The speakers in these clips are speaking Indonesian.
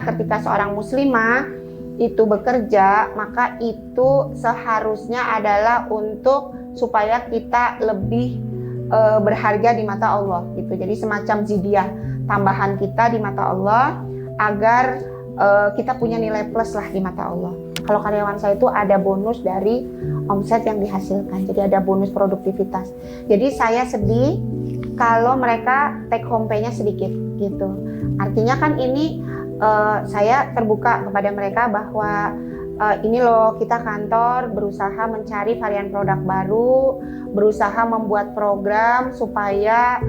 ketika seorang muslimah itu bekerja, maka itu seharusnya adalah untuk supaya kita lebih berharga di mata Allah gitu. Jadi semacam zidiah tambahan kita di mata Allah agar kita punya nilai plus lah di mata Allah. Kalau karyawan saya itu ada bonus dari omset yang dihasilkan, jadi ada bonus produktivitas. Jadi saya sedih kalau mereka take home pay-nya sedikit gitu. Artinya kan ini saya terbuka kepada mereka bahwa ini loh, kita kantor berusaha mencari varian produk baru, berusaha membuat program supaya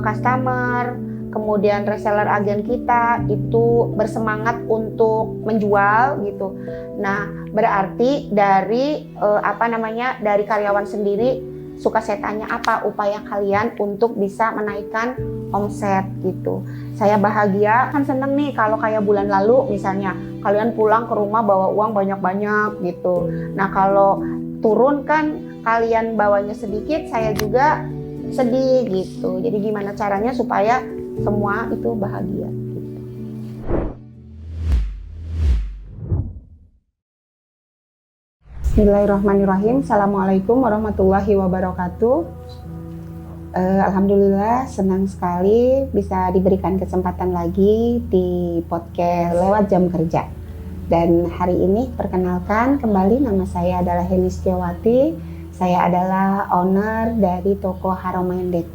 customer, kemudian reseller agen kita itu bersemangat untuk menjual gitu. Nah, berarti dari dari karyawan sendiri suka saya tanya apa upaya kalian untuk bisa menaikkan omset gitu. Saya bahagia, kan seneng nih kalau kayak bulan lalu misalnya kalian pulang ke rumah bawa uang banyak-banyak gitu. Nah kalau turun kan kalian bawanya sedikit, saya juga sedih gitu. Jadi gimana caranya supaya semua itu bahagia gitu. Bismillahirrahmanirrahim. Assalamualaikum warahmatullahi wabarakatuh. Alhamdulillah senang sekali bisa diberikan kesempatan lagi di podcast lewat jam kerja. Dan hari ini perkenalkan kembali, nama saya adalah Heni Setiawati. Saya adalah owner dari toko Haromaindet.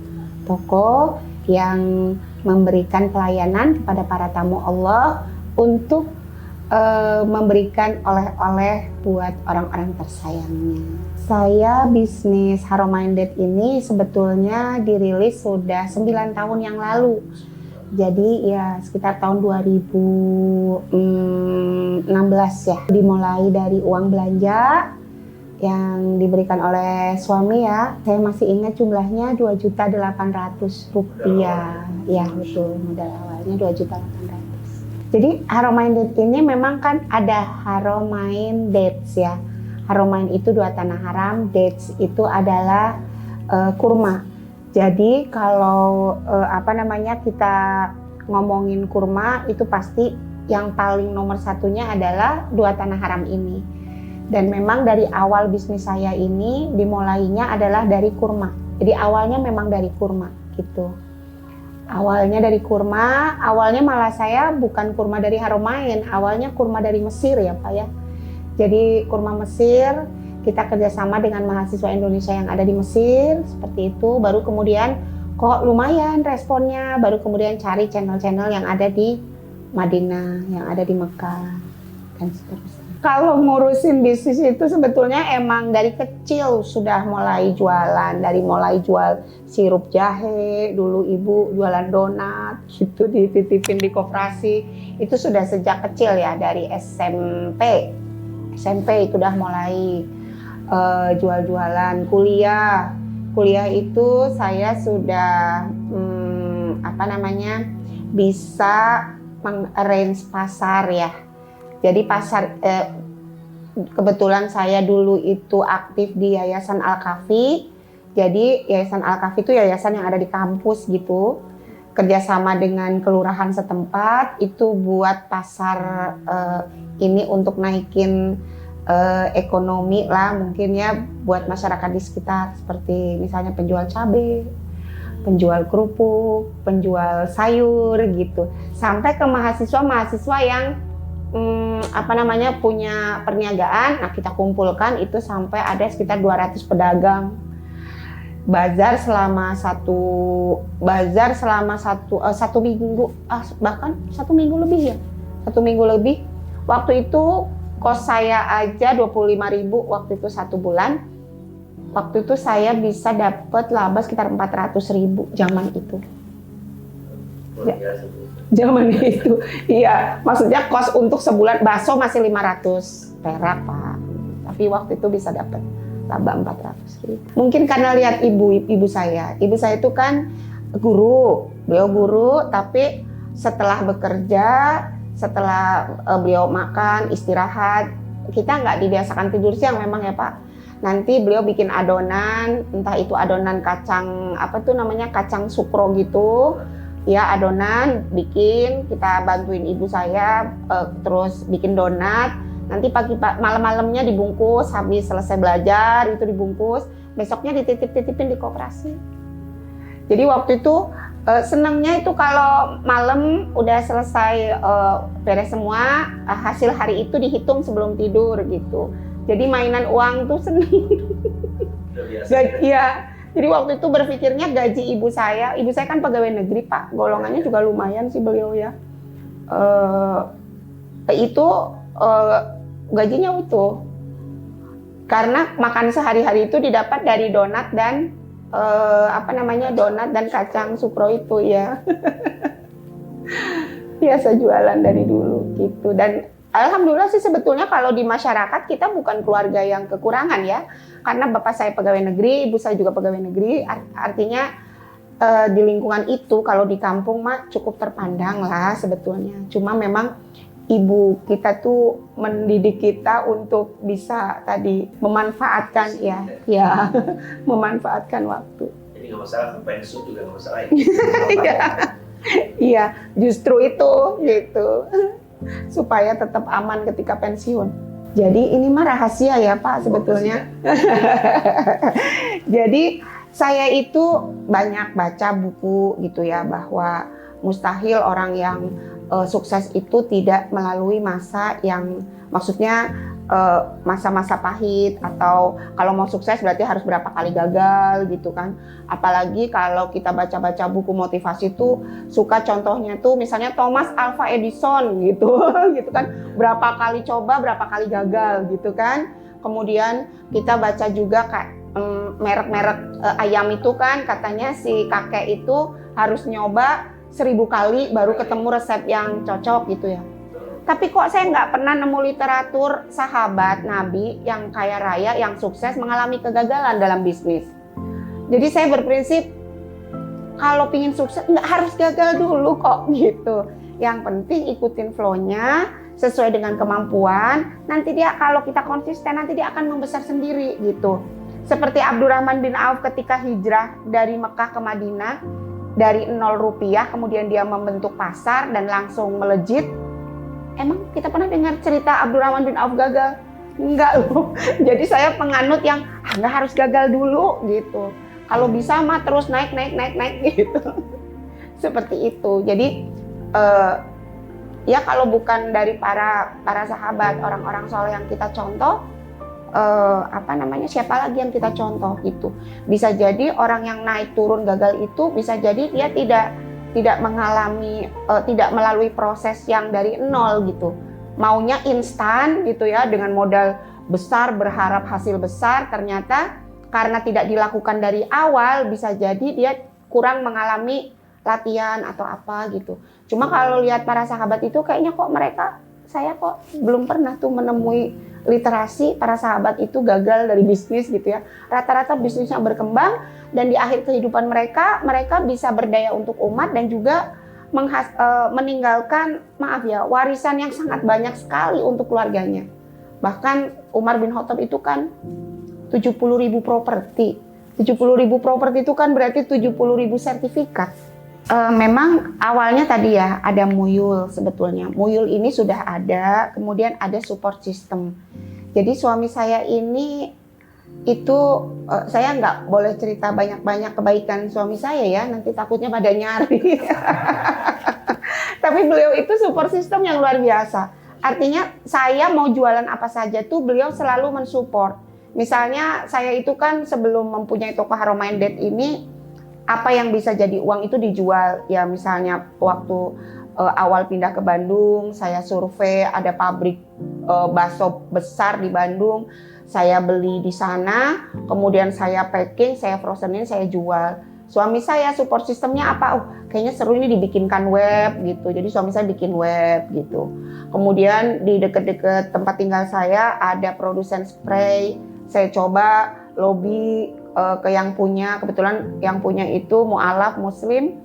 Toko yang memberikan pelayanan kepada para tamu Allah untuk memberikan oleh-oleh buat orang-orang tersayangnya. Saya bisnis Haromaindet ini sebetulnya dirilis sudah 9 tahun yang lalu. Jadi ya sekitar tahun 2016 ya. Dimulai dari uang belanja yang diberikan oleh suami ya. Saya masih ingat jumlahnya Rp2.800.000. Ya betul, modal awalnya Rp2.800.000. Jadi Haromaindet ini memang kan ada Haromain Dates ya. Haromain itu 2 tanah haram, dates itu adalah kurma. Jadi kalau kita ngomongin kurma itu pasti yang paling nomor satunya adalah 2 tanah haram ini. Dan memang dari awal bisnis saya ini dimulainya adalah dari kurma. Jadi awalnya memang dari kurma gitu. Awalnya dari kurma, awalnya malah saya bukan kurma dari Haromain, awalnya kurma dari Mesir ya Pak ya. Jadi kurma Mesir, kita kerjasama dengan mahasiswa Indonesia yang ada di Mesir, seperti itu. Baru kemudian kok lumayan responnya, baru kemudian cari channel-channel yang ada di Madinah, yang ada di Mekah, dan seterusnya. Kalau ngurusin bisnis itu sebetulnya emang dari kecil sudah mulai jualan, dari mulai jual sirup jahe, dulu ibu jualan donat, gitu dititipin di koperasi, itu sudah sejak kecil ya, dari SMP itu udah mulai jual-jualan. Kuliah itu saya sudah bisa meng-arrange pasar ya. Jadi pasar, kebetulan saya dulu itu aktif di Yayasan Al-Kafi. Jadi Yayasan Al-Kafi itu yayasan yang ada di kampus gitu. Kerjasama dengan kelurahan setempat itu buat pasar ini untuk naikin ekonomi lah mungkin ya buat masyarakat di sekitar. Seperti misalnya penjual cabai, penjual kerupuk, penjual sayur gitu. Sampai ke mahasiswa yang punya perniagaan, nah kita kumpulkan itu sampai ada sekitar 200 pedagang. Bazar selama satu minggu, bahkan 1 minggu lebih ya. 1 minggu lebih. Waktu itu kos saya aja 25.000 waktu itu 1 bulan. Waktu itu saya bisa dapat laba sekitar 400.000 zaman itu. Zaman itu, iya. Maksudnya kos untuk sebulan bakso masih 500 perak Pak. Tapi waktu itu bisa dapat laba 400.000. Mungkin karena lihat ibu saya. Ibu saya itu kan guru, beliau guru. Tapi setelah bekerja, setelah beliau makan, istirahat, kita nggak dibiasakan tidur siang memang ya Pak. Nanti beliau bikin adonan, entah itu adonan kacang kacang sukro gitu. ya adonan bikin, kita bantuin ibu saya terus bikin donat. Nanti pagi malam-malamnya dibungkus, habis selesai belajar itu dibungkus, besoknya dititip-titipin di koperasi. Jadi waktu itu senangnya itu kalau malam udah selesai beres semua, hasil hari itu dihitung sebelum tidur gitu. Jadi mainan uang tuh seneng. Iya. Jadi waktu itu berpikirnya gaji ibu saya kan pegawai negeri Pak, golongannya juga lumayan sih beliau ya. Itu gajinya utuh. Karena makan sehari-hari itu didapat dari donat dan donat dan kacang sukro itu ya. Biasa jualan dari dulu gitu. Dan alhamdulillah sih sebetulnya kalau di masyarakat kita bukan keluarga yang kekurangan ya. Karena bapak saya pegawai negeri, ibu saya juga pegawai negeri, artinya di lingkungan itu kalau di kampung mah cukup terpandang lah sebetulnya. Cuma memang ibu kita tuh mendidik kita untuk bisa tadi memanfaatkan ya memanfaatkan waktu. Jadi nggak masalah pensiun juga nggak masalah ya. Iya, justru itu gitu supaya tetap aman ketika pensiun. Jadi ini mah rahasia ya Pak sebetulnya. Jadi saya itu banyak baca buku gitu ya bahwa mustahil orang yang sukses itu tidak melalui masa yang maksudnya masa-masa pahit, atau kalau mau sukses berarti harus berapa kali gagal gitu kan. Apalagi kalau kita baca-baca buku motivasi itu suka contohnya tuh misalnya Thomas Alva Edison gitu gitu kan, berapa kali coba berapa kali gagal gitu kan. Kemudian kita baca juga merek-merek ayam itu kan katanya si kakek itu harus nyoba 1000 kali baru ketemu resep yang cocok gitu ya. Tapi kok saya nggak pernah nemu literatur sahabat Nabi yang kaya raya, yang sukses mengalami kegagalan dalam bisnis. Jadi saya berprinsip kalau pingin sukses nggak harus gagal dulu kok gitu. Yang penting ikutin flow-nya sesuai dengan kemampuan. Nanti dia kalau kita konsisten nanti dia akan membesar sendiri gitu. Seperti Abdurrahman bin Auf ketika hijrah dari Mekah ke Madinah. Dari 0 rupiah kemudian dia membentuk pasar dan langsung melejit. Emang kita pernah dengar cerita Abdurrahman bin Auf gagal? Enggak loh. Jadi saya penganut yang nggak harus gagal dulu gitu. Kalau bisa mah terus naik gitu. Seperti itu. Jadi ya kalau bukan dari para sahabat, orang-orang soleh yang kita contoh, siapa lagi yang kita contoh gitu. Bisa jadi orang yang naik turun gagal itu bisa jadi dia tidak mengalami tidak melalui proses yang dari nol gitu. Maunya instan gitu ya, dengan modal besar berharap hasil besar, ternyata karena tidak dilakukan dari awal bisa jadi dia kurang mengalami latihan atau apa gitu. Cuma kalau lihat para sahabat itu kayaknya saya kok belum pernah tuh menemui literasi para sahabat itu gagal dari bisnis gitu ya. Rata-rata bisnisnya berkembang dan di akhir kehidupan mereka bisa berdaya untuk umat dan juga meninggalkan warisan yang sangat banyak sekali untuk keluarganya. Bahkan Umar bin Khattab itu kan 70.000 properti. 70.000 properti itu kan berarti 70.000 sertifikat. Memang awalnya tadi ya ada muyul sebetulnya. Muyul ini sudah ada, kemudian ada support system. Jadi suami saya ini itu saya nggak boleh cerita banyak-banyak kebaikan suami saya ya, nanti takutnya pada nyari. Tapi beliau itu support system yang luar biasa. Artinya saya mau jualan apa saja tuh beliau selalu mensupport. Misalnya saya itu kan sebelum mempunyai toko Haromaindet ini, apa yang bisa jadi uang itu dijual. Ya misalnya waktu awal pindah ke Bandung, saya survei ada pabrik bakso besar di Bandung, saya beli di sana, kemudian saya packing, saya frozenin, saya jual. Suami saya support sistemnya apa? Kayaknya seru ini dibikinkan web gitu. Jadi suami saya bikin web gitu. Kemudian di dekat-dekat tempat tinggal saya ada produsen spray. Saya coba lobby ke yang punya, kebetulan yang punya itu mualaf muslim.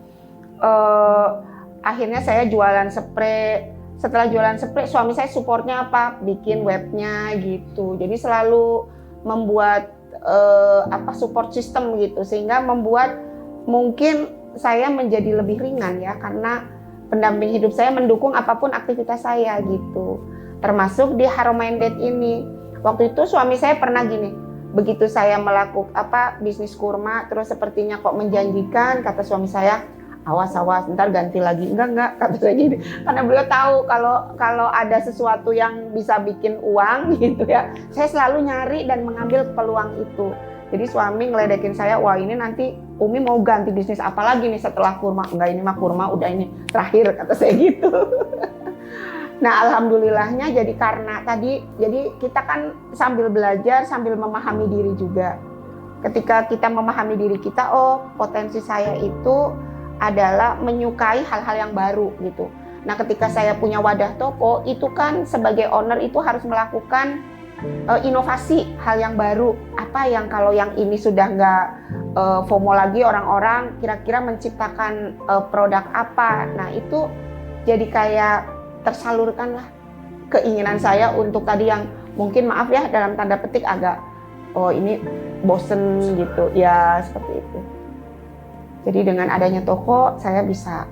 Akhirnya saya jualan spray. Setelah jualan spray, suami saya supportnya apa? Bikin webnya gitu. Jadi selalu membuat support system gitu, sehingga membuat mungkin saya menjadi lebih ringan ya, karena pendamping hidup saya mendukung apapun aktivitas saya gitu. Termasuk di Harominded ini. Waktu itu suami saya pernah gini, begitu saya melakukan bisnis kurma, terus sepertinya kok menjanjikan, kata suami saya, awas ntar ganti lagi. Enggak kata saya gini, karena beliau tahu kalau ada sesuatu yang bisa bikin uang gitu ya, saya selalu nyari dan mengambil peluang itu. Jadi suami ngeledekin saya, wah ini nanti Umi mau ganti bisnis apa lagi nih setelah kurma? Enggak, ini mah kurma udah ini terakhir, kata saya gitu. Nah alhamdulillahnya jadi karena tadi, jadi kita kan sambil belajar sambil memahami diri juga. Ketika kita memahami diri kita, oh potensi saya itu adalah menyukai hal-hal yang baru gitu. Nah ketika saya punya wadah toko, itu kan sebagai owner itu harus melakukan inovasi hal yang baru. Apa yang kalau yang ini sudah nggak FOMO lagi orang-orang, kira-kira menciptakan produk apa. Nah itu jadi kayak tersalurkan lah keinginan saya untuk tadi yang mungkin maaf ya dalam tanda petik agak ini bosen gitu ya, seperti itu. Jadi dengan adanya toko saya bisa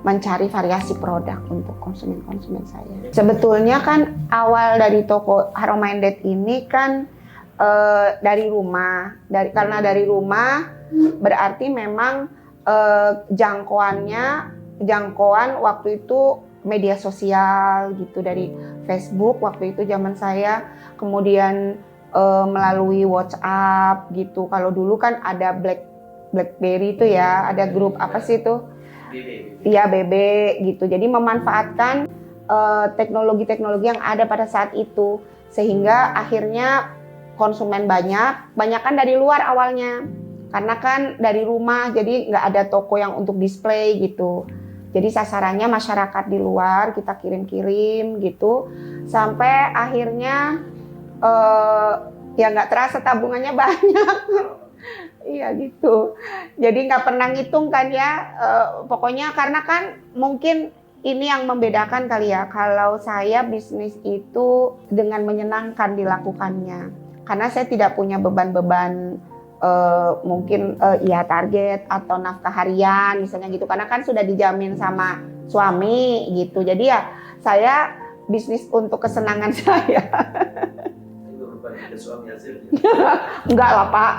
mencari variasi produk untuk konsumen-konsumen saya. Sebetulnya kan awal dari toko Harominded ini kan dari rumah. Karena dari rumah berarti memang jangkauan waktu itu media sosial gitu, dari Facebook waktu itu zaman saya, kemudian melalui WhatsApp gitu. Kalau dulu kan ada BlackBerry itu ya, ada grup apa sih itu? Iya, BB gitu. Jadi memanfaatkan teknologi-teknologi yang ada pada saat itu, sehingga akhirnya konsumen banyak kan dari luar awalnya, karena kan dari rumah, jadi nggak ada toko yang untuk display gitu. Jadi sasarannya masyarakat di luar, kita kirim-kirim gitu, sampai akhirnya ya nggak terasa tabungannya banyak. Iya gitu. Jadi nggak pernah ngitung kan ya. Pokoknya karena kan mungkin ini yang membedakan kali ya. Kalau saya bisnis itu dengan menyenangkan dilakukannya. Karena saya tidak punya beban-beban mungkin ya target atau nafkah harian misalnya gitu. Karena kan sudah dijamin sama suami gitu. Jadi ya saya bisnis untuk kesenangan saya. Enggak lah Pak.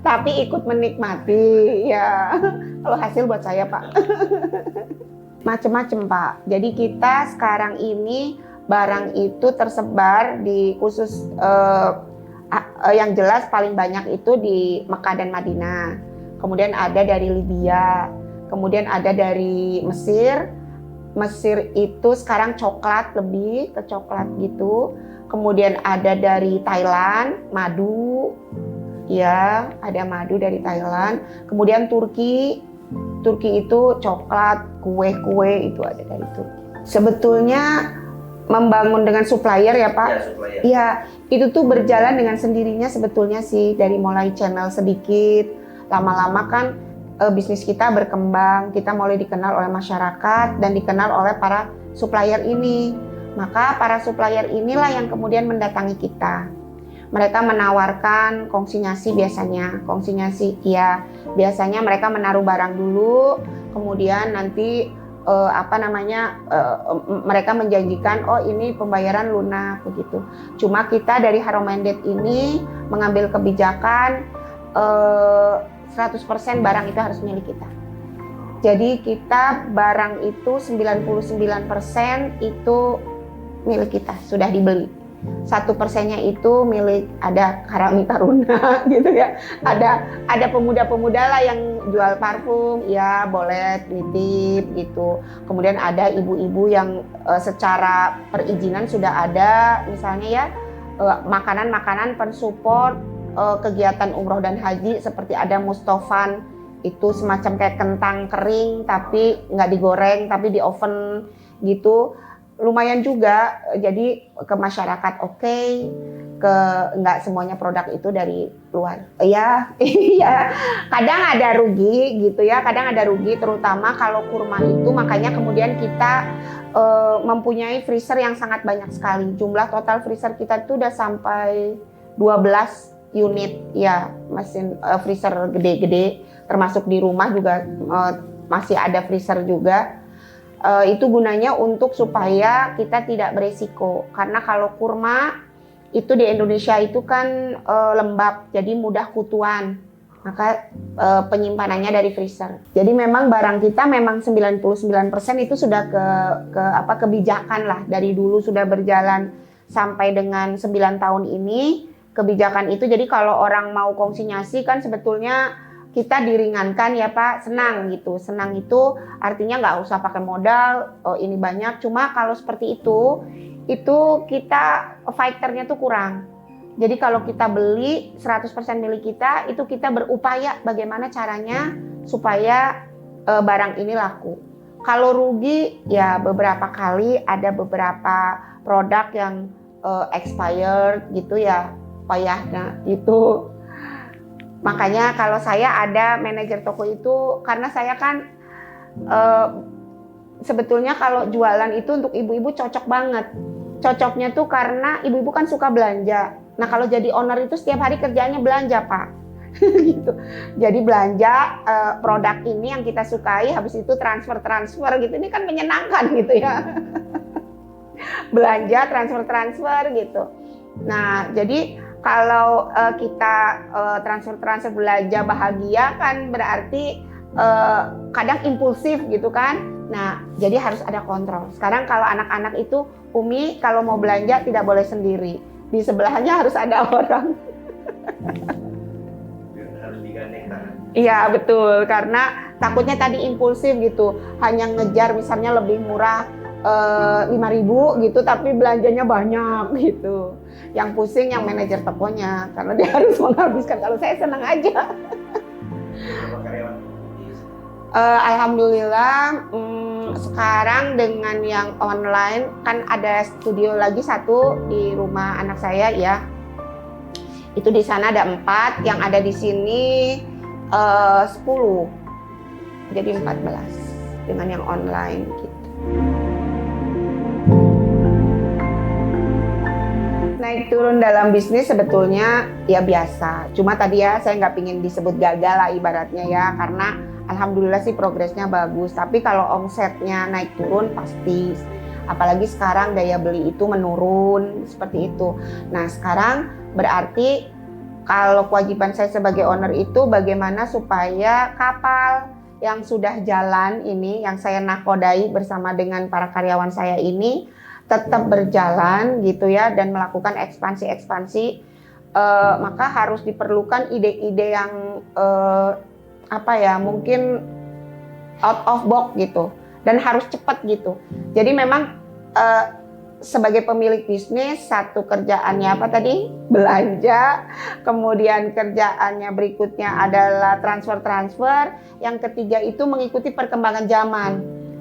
Tapi ikut menikmati ya. Kalau hasil buat saya Pak. Macem-macem Pak. Jadi kita sekarang ini barang itu tersebar di khusus yang jelas paling banyak itu di Mekah dan Madinah. Kemudian ada dari Libya. Kemudian ada dari Mesir. Mesir itu sekarang coklat, lebih ke coklat gitu. Kemudian ada dari Thailand, madu, ya ada madu dari Thailand. Kemudian Turki itu coklat, kue itu ada dari Turki. Sebetulnya membangun dengan supplier ya Pak, ya itu tuh berjalan dengan sendirinya sebetulnya sih, dari mulai channel sedikit, lama-lama kan bisnis kita berkembang, kita mulai dikenal oleh masyarakat dan dikenal oleh para supplier ini. Maka para supplier inilah yang kemudian mendatangi kita. Mereka menawarkan konsinyasi biasanya. Biasanya mereka menaruh barang dulu, kemudian nanti mereka menjanjikan oh ini pembayaran lunak begitu. Cuma kita dari Harominded ini mengambil kebijakan 100% barang itu harus milik kita. Jadi kita barang itu 99% itu milik kita, sudah dibeli. 1%-nya itu milik ada Karami Taruna gitu ya. Ada pemuda-pemuda lah yang jual parfum, ya boleh nitip gitu. Kemudian ada ibu-ibu yang secara perizinan sudah ada, misalnya ya makanan-makanan pensupport kegiatan umroh dan haji, seperti ada Mustofan, itu semacam kayak kentang kering tapi nggak digoreng tapi di oven gitu. Lumayan juga, jadi ke masyarakat oke, nggak semuanya produk itu dari luar. Iya, kadang ada rugi gitu ya, terutama kalau kurma itu. Makanya kemudian kita mempunyai freezer yang sangat banyak sekali. Jumlah total freezer kita itu udah sampai 12 unit ya, mesin freezer gede-gede, termasuk di rumah juga masih ada freezer juga. Itu gunanya untuk supaya kita tidak beresiko, karena kalau kurma itu di Indonesia itu kan lembab, jadi mudah kutuan, maka penyimpanannya dari freezer. Jadi memang barang kita memang 99% itu sudah kebijakan lah, dari dulu sudah berjalan sampai dengan 9 tahun ini kebijakan itu. Jadi kalau orang mau konsinyasi kan sebetulnya kita diringankan ya Pak, senang gitu. Senang itu artinya nggak usah pakai modal, ini banyak. Cuma kalau seperti itu kita fighternya tuh kurang. Jadi kalau kita beli 100% milik kita, itu kita berupaya bagaimana caranya supaya barang ini laku. Kalau rugi ya beberapa kali ada beberapa produk yang expired gitu ya, payahnya itu. Makanya kalau saya ada manajer toko itu, karena saya kan sebetulnya kalau jualan itu untuk ibu-ibu cocok banget. Cocoknya tuh karena ibu-ibu kan suka belanja. Nah kalau jadi owner itu setiap hari kerjanya belanja Pak. Gitu. Jadi belanja produk ini yang kita sukai, habis itu transfer gitu. Ini kan menyenangkan gitu ya. Belanja transfer gitu. Nah jadi kalau kita transfer belanja bahagia kan berarti kadang impulsif gitu kan. Nah jadi harus ada kontrol. Sekarang kalau anak-anak itu Umi kalau mau belanja tidak boleh sendiri, di sebelahnya harus ada orang. Harus digandeng tangan. Iya betul, karena takutnya tadi impulsif gitu, hanya ngejar misalnya lebih murah 5.000 gitu, tapi belanjanya banyak gitu. Yang pusing yang manajer tokonya, karena dia harus menghabiskan. Kalau saya senang aja. Berapa karyawan? Alhamdulillah sekarang dengan yang online kan ada studio lagi satu di rumah anak saya ya. Itu di sana ada 4, yang ada di sini 10. Jadi 14 dengan yang online gitu. Naik turun dalam bisnis sebetulnya ya biasa. Cuma tadi ya saya nggak pingin disebut gagal lah ibaratnya ya, karena alhamdulillah sih progresnya bagus. Tapi kalau omsetnya naik turun pasti. Apalagi sekarang daya beli itu menurun seperti itu. Nah sekarang berarti kalau kewajiban saya sebagai owner itu bagaimana supaya kapal yang sudah jalan ini, yang saya nakodai bersama dengan para karyawan saya ini tetap berjalan gitu ya, dan melakukan ekspansi, maka harus diperlukan ide-ide yang mungkin out of box gitu, dan harus cepat gitu. Jadi memang sebagai pemilik bisnis, satu kerjaannya apa tadi? Belanja, kemudian kerjaannya berikutnya adalah transfer, yang ketiga itu mengikuti perkembangan zaman.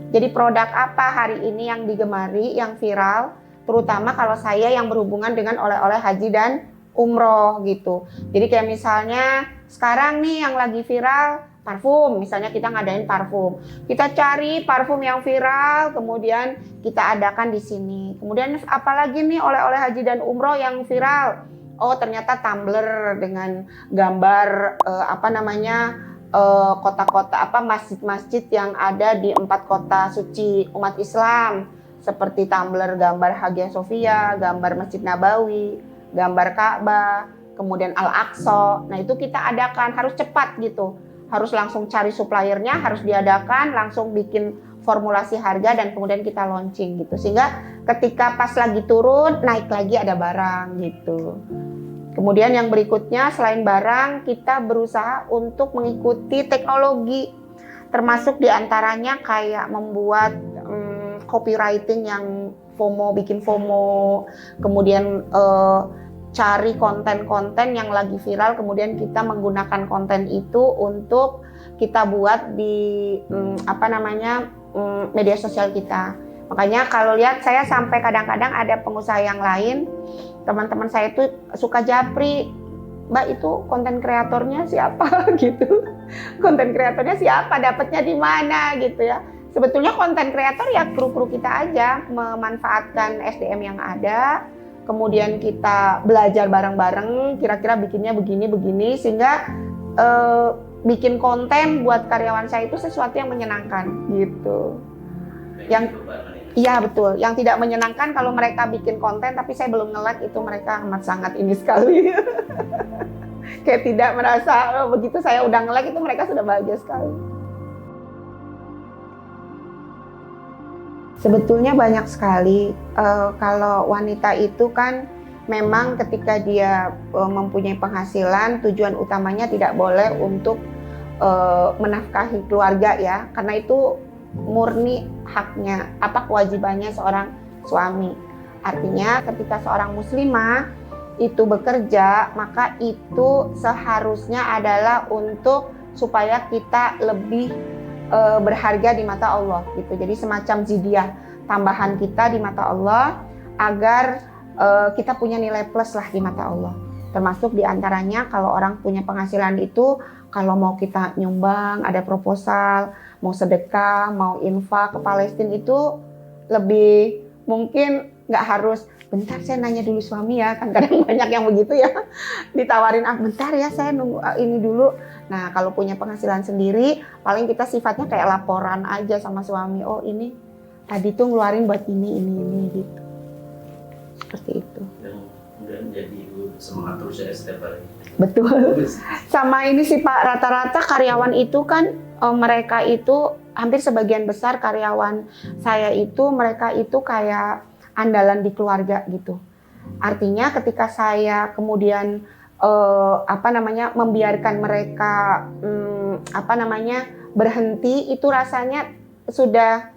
Jadi produk apa hari ini yang digemari, yang viral, terutama kalau saya yang berhubungan dengan oleh-oleh haji dan umroh gitu. Jadi kayak misalnya sekarang nih yang lagi viral parfum, misalnya kita ngadain parfum. Kita cari parfum yang viral, kemudian kita adakan di sini. Kemudian apalagi nih oleh-oleh haji dan umroh yang viral? Oh ternyata tumbler dengan gambar kota-kota masjid-masjid yang ada di 4 kota suci umat Islam, seperti tumbler gambar Hagia Sophia, gambar Masjid Nabawi, gambar Ka'bah, kemudian Al-Aqsa. Nah itu kita adakan, harus cepat gitu, harus langsung cari suppliernya, harus diadakan, langsung bikin formulasi harga dan kemudian kita launching gitu, sehingga ketika pas lagi turun naik lagi ada barang gitu. Kemudian yang berikutnya selain barang, kita berusaha untuk mengikuti teknologi, termasuk diantaranya kayak membuat copywriting yang bikin FOMO, kemudian cari konten-konten yang lagi viral, kemudian kita menggunakan konten itu untuk kita buat di media sosial kita. Makanya kalau lihat saya sampai kadang-kadang ada pengusaha yang lain, teman-teman saya itu suka japri, Mbak itu konten kreatornya siapa gitu. Konten kreatornya siapa, dapatnya di mana gitu ya. Sebetulnya konten kreator ya kru-kru kita aja, memanfaatkan SDM yang ada, kemudian kita belajar bareng-bareng, kira-kira bikinnya begini-begini, sehingga bikin konten buat karyawan saya itu sesuatu yang menyenangkan gitu. Yang iya betul, yang tidak menyenangkan kalau mereka bikin konten tapi saya belum nge-like, itu mereka amat sangat ini sekali. Kayak tidak merasa begitu saya udah nge-like itu mereka sudah bahagia sekali. Sebetulnya banyak sekali. Kalau wanita itu kan memang ketika dia mempunyai penghasilan, tujuan utamanya tidak boleh untuk menafkahi keluarga ya, karena itu murni haknya, kewajibannya seorang suami. Artinya ketika seorang muslimah itu bekerja, maka itu seharusnya adalah untuk supaya kita lebih berharga di mata Allah gitu. Jadi semacam zidiah tambahan kita di mata Allah agar kita punya nilai plus lah di mata Allah. Termasuk diantaranya kalau orang punya penghasilan itu, kalau mau kita nyumbang, ada proposal, mau sedekah, mau infak ke Palestina itu lebih mungkin nggak harus bentar saya nanya dulu suami ya, kan kadang banyak yang begitu ya, ditawarin bentar ya saya nunggu ini dulu. Nah kalau punya penghasilan sendiri paling kita sifatnya kayak laporan aja sama suami, oh ini tadi tuh ngeluarin buat ini gitu, seperti itu. Dan jadi semangat terus ya setiap hari. Betul. Sama ini sih Pak, rata-rata karyawan itu kan mereka itu hampir sebagian besar karyawan saya itu mereka itu kayak andalan di keluarga gitu. Artinya ketika saya kemudian membiarkan mereka berhenti, itu rasanya sudah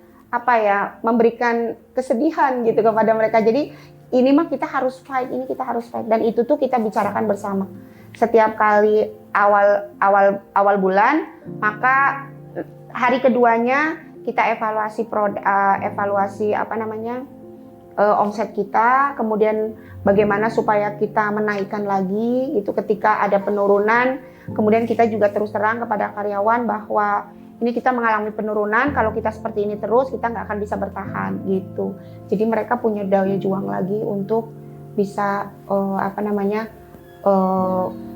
memberikan kesedihan gitu kepada mereka. Jadi ini mah kita harus fight, ini kita harus fight, dan itu tuh kita bicarakan bersama. Setiap kali awal bulan, maka hari keduanya kita evaluasi omset kita, kemudian bagaimana supaya kita menaikkan lagi itu ketika ada penurunan. Kemudian kita juga terus terang kepada karyawan bahwa ini kita mengalami penurunan, kalau kita seperti ini terus kita nggak akan bisa bertahan gitu. Jadi mereka punya daya juang lagi untuk bisa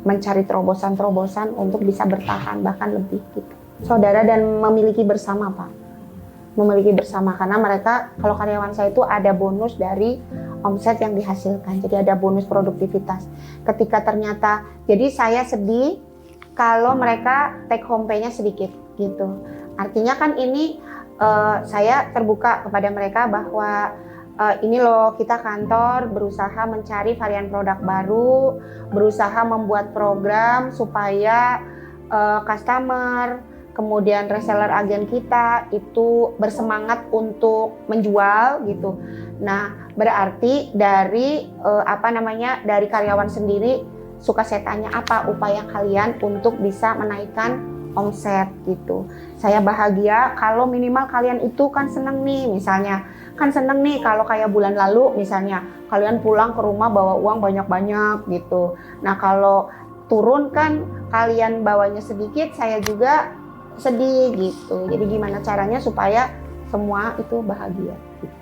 mencari terobosan-terobosan untuk bisa bertahan bahkan lebih gitu. Saudara dan memiliki bersama Pak, memiliki bersama, karena mereka kalau karyawan saya itu ada bonus dari omset yang dihasilkan, jadi ada bonus produktivitas. Ketika ternyata, jadi saya sedih kalau mereka take home pay-nya sedikit gitu. Artinya kan ini saya terbuka kepada mereka bahwa ini loh kita kantor berusaha mencari varian produk baru, berusaha membuat program supaya customer, kemudian reseller agen kita itu bersemangat untuk menjual gitu. Nah, berarti dari dari karyawan sendiri suka saya tanya apa upaya kalian untuk bisa menaikkan omset gitu. Saya bahagia kalau minimal kalian itu kan seneng nih, misalnya kan seneng nih kalau kayak bulan lalu misalnya kalian pulang ke rumah bawa uang banyak-banyak gitu. Nah kalau turun kan kalian bawanya sedikit, saya juga sedih gitu. Jadi gimana caranya supaya semua itu bahagia gitu.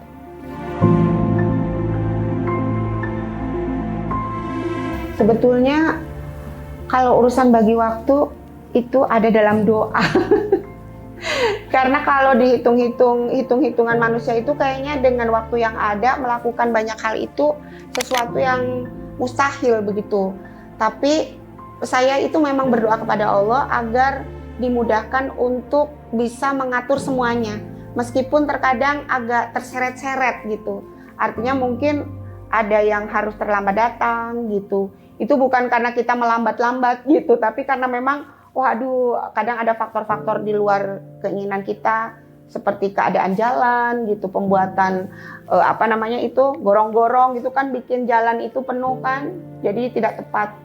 Sebetulnya kalau urusan bagi waktu itu ada dalam doa. Karena kalau hitung-hitungan manusia itu kayaknya dengan waktu yang ada melakukan banyak hal itu sesuatu yang mustahil begitu. Tapi saya itu memang berdoa kepada Allah agar dimudahkan untuk bisa mengatur semuanya, meskipun terkadang agak terseret-seret gitu. Artinya mungkin ada yang harus terlambat datang gitu. Itu bukan karena kita melambat-lambat gitu, tapi karena memang kadang ada faktor-faktor di luar keinginan kita, seperti keadaan jalan gitu, pembuatan gorong-gorong gitu kan bikin jalan itu penuh kan, jadi tidak tepat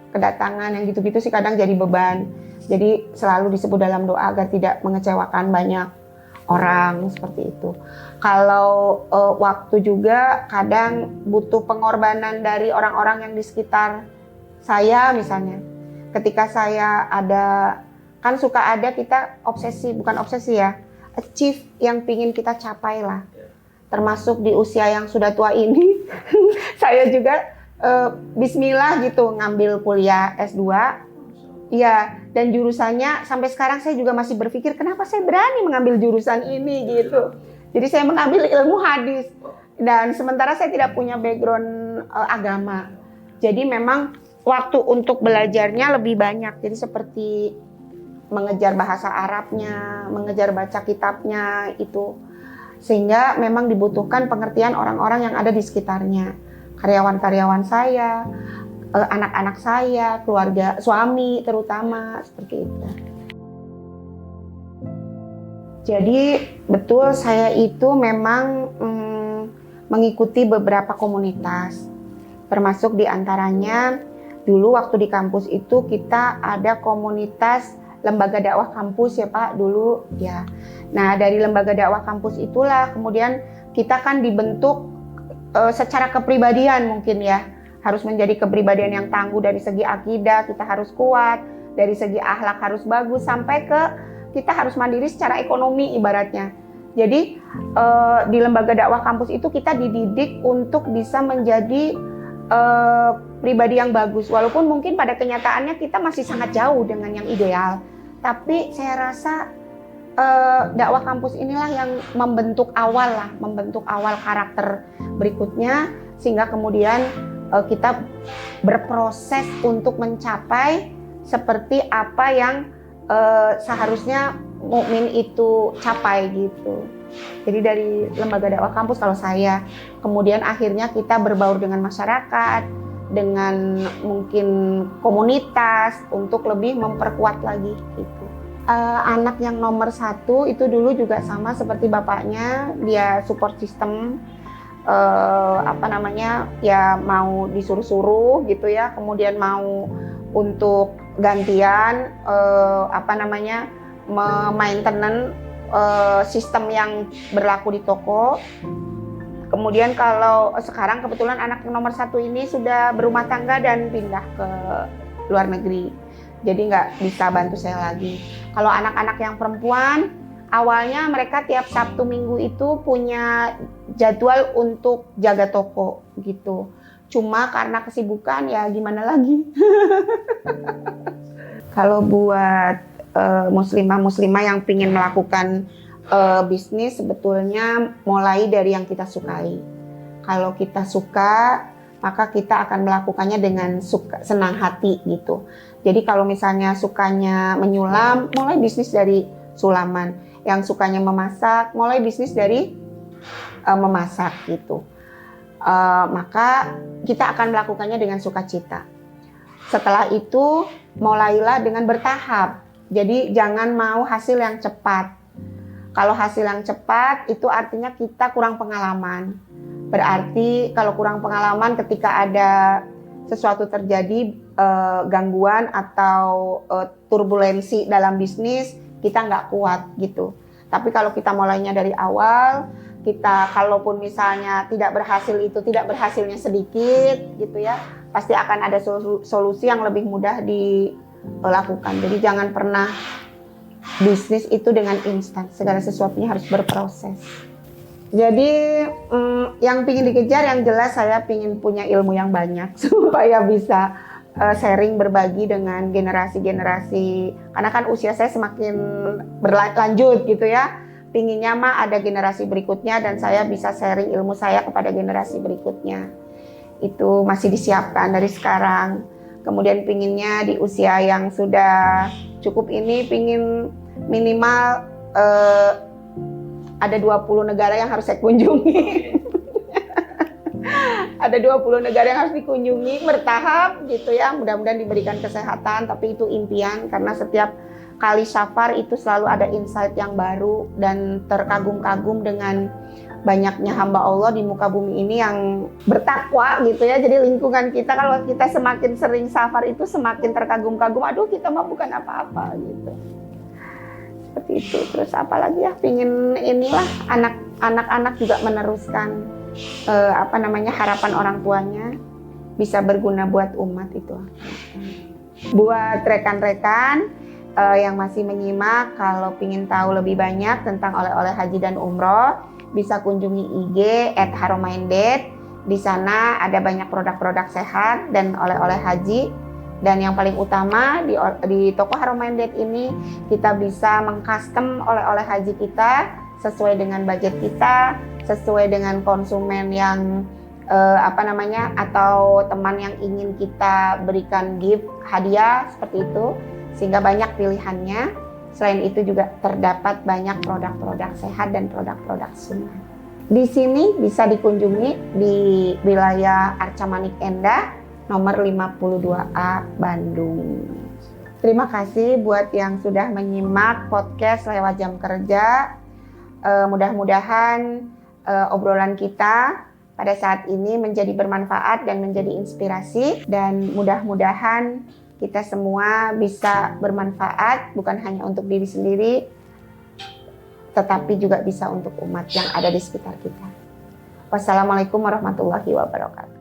kedatangan, yang gitu-gitu sih kadang jadi beban. Jadi selalu disebut dalam doa agar tidak mengecewakan banyak orang seperti itu. Kalau waktu juga kadang butuh pengorbanan dari orang-orang yang di sekitar saya misalnya. Ketika saya kan suka ada kita achieve yang pingin kita capai lah. Termasuk di usia yang sudah tua ini, Saya juga bismillah gitu ngambil kuliah S2. Iya, dan jurusannya sampai sekarang saya juga masih berpikir kenapa saya berani mengambil jurusan ini gitu. Jadi saya mengambil ilmu hadis dan sementara saya tidak punya background agama. Jadi memang waktu untuk belajarnya lebih banyak. Jadi seperti mengejar bahasa Arabnya, mengejar baca kitabnya itu. Sehingga memang dibutuhkan pengertian orang-orang yang ada di sekitarnya. Karyawan-karyawan saya, anak-anak saya, keluarga, suami terutama, seperti itu. Jadi betul saya itu memang mengikuti beberapa komunitas, termasuk diantaranya dulu waktu di kampus itu kita ada komunitas lembaga dakwah kampus ya Pak dulu ya. Nah dari lembaga dakwah kampus itulah kemudian kita kan dibentuk secara kepribadian mungkin ya. Harus menjadi kepribadian yang tangguh dari segi akidah, kita harus kuat, dari segi akhlak harus bagus, sampai ke kita harus mandiri secara ekonomi ibaratnya. Jadi di lembaga dakwah kampus itu kita dididik untuk bisa menjadi pribadi yang bagus. Walaupun mungkin pada kenyataannya kita masih sangat jauh dengan yang ideal. Tapi saya rasa dakwah kampus inilah yang membentuk awal karakter berikutnya, sehingga kemudian kita berproses untuk mencapai seperti apa yang seharusnya mukmin itu capai gitu. Jadi dari lembaga dakwah kampus kalau saya, kemudian akhirnya kita berbaur dengan masyarakat, dengan mungkin komunitas untuk lebih memperkuat lagi gitu. Anak yang nomor 1 itu dulu juga sama seperti bapaknya, dia support system. Ya mau disuruh-suruh gitu ya, kemudian mau untuk gantian maintenance sistem yang berlaku di toko. Kemudian kalau sekarang kebetulan anak nomor 1 ini sudah berumah tangga dan pindah ke luar negeri, jadi nggak bisa bantu saya lagi. Kalau anak-anak yang perempuan, awalnya mereka tiap Sabtu Minggu itu punya jadwal untuk jaga toko gitu. Cuma karena kesibukan ya gimana lagi. Kalau buat muslimah yang ingin melakukan bisnis sebetulnya mulai dari yang kita sukai. Kalau kita suka, maka kita akan melakukannya dengan senang hati gitu. Jadi kalau misalnya sukanya menyulam, mulai bisnis dari sulaman. Yang sukanya memasak, mulai bisnis dari memasak gitu. Maka kita akan melakukannya dengan sukacita. Setelah itu mulailah dengan bertahap. Jadi jangan mau hasil yang cepat. Kalau hasil yang cepat itu artinya kita kurang pengalaman. Berarti kalau kurang pengalaman ketika ada sesuatu terjadi gangguan atau turbulensi dalam bisnis, kita nggak kuat gitu. Tapi kalau kita mulainya dari awal, kita kalaupun misalnya tidak berhasilnya sedikit gitu ya, pasti akan ada solusi yang lebih mudah dilakukan. Jadi jangan pernah bisnis itu dengan instan, segala sesuatunya harus berproses. Jadi yang ingin dikejar yang jelas saya ingin punya ilmu yang banyak supaya bisa sharing berbagi dengan generasi-generasi, karena kan usia saya semakin berlanjut gitu ya. Pinginnya mah ada generasi berikutnya dan saya bisa sharing ilmu saya kepada generasi berikutnya. Itu masih disiapkan dari sekarang. Kemudian pinginnya di usia yang sudah cukup ini, pingin minimal ada 20 negara yang harus saya kunjungi. Ada 20 negara yang harus dikunjungi bertahap gitu ya. Mudah-mudahan diberikan kesehatan, tapi itu impian karena setiap kali safar itu selalu ada insight yang baru dan terkagum-kagum dengan banyaknya hamba Allah di muka bumi ini yang bertakwa gitu ya. Jadi lingkungan kita, kalau kita semakin sering safar itu semakin terkagum-kagum, aduh kita mah bukan apa-apa gitu. Seperti itu. Terus apalagi ya, pingin inilah anak-anak juga meneruskan harapan orang tuanya, bisa berguna buat umat itu. Buat rekan-rekan yang masih menyimak, kalau ingin tahu lebih banyak tentang oleh-oleh haji dan umroh, bisa kunjungi IG @haromaindet. Di sana ada banyak produk-produk sehat dan oleh-oleh haji. Dan yang paling utama di toko Harum Minded ini kita bisa mengcustom oleh-oleh haji kita sesuai dengan budget kita, sesuai dengan konsumen yang atau teman yang ingin kita berikan gift hadiah seperti itu, sehingga banyak pilihannya. Selain itu juga terdapat banyak produk-produk sehat dan produk-produk sunnah. Di sini bisa dikunjungi di wilayah Arca Manik Endah nomor 52A Bandung. Terima kasih buat yang sudah menyimak podcast lewat jam kerja. Mudah-mudahan obrolan kita pada saat ini menjadi bermanfaat dan menjadi inspirasi, dan mudah-mudahan kita semua bisa bermanfaat bukan hanya untuk diri sendiri tetapi juga bisa untuk umat yang ada di sekitar kita. Wassalamualaikum warahmatullahi wabarakatuh.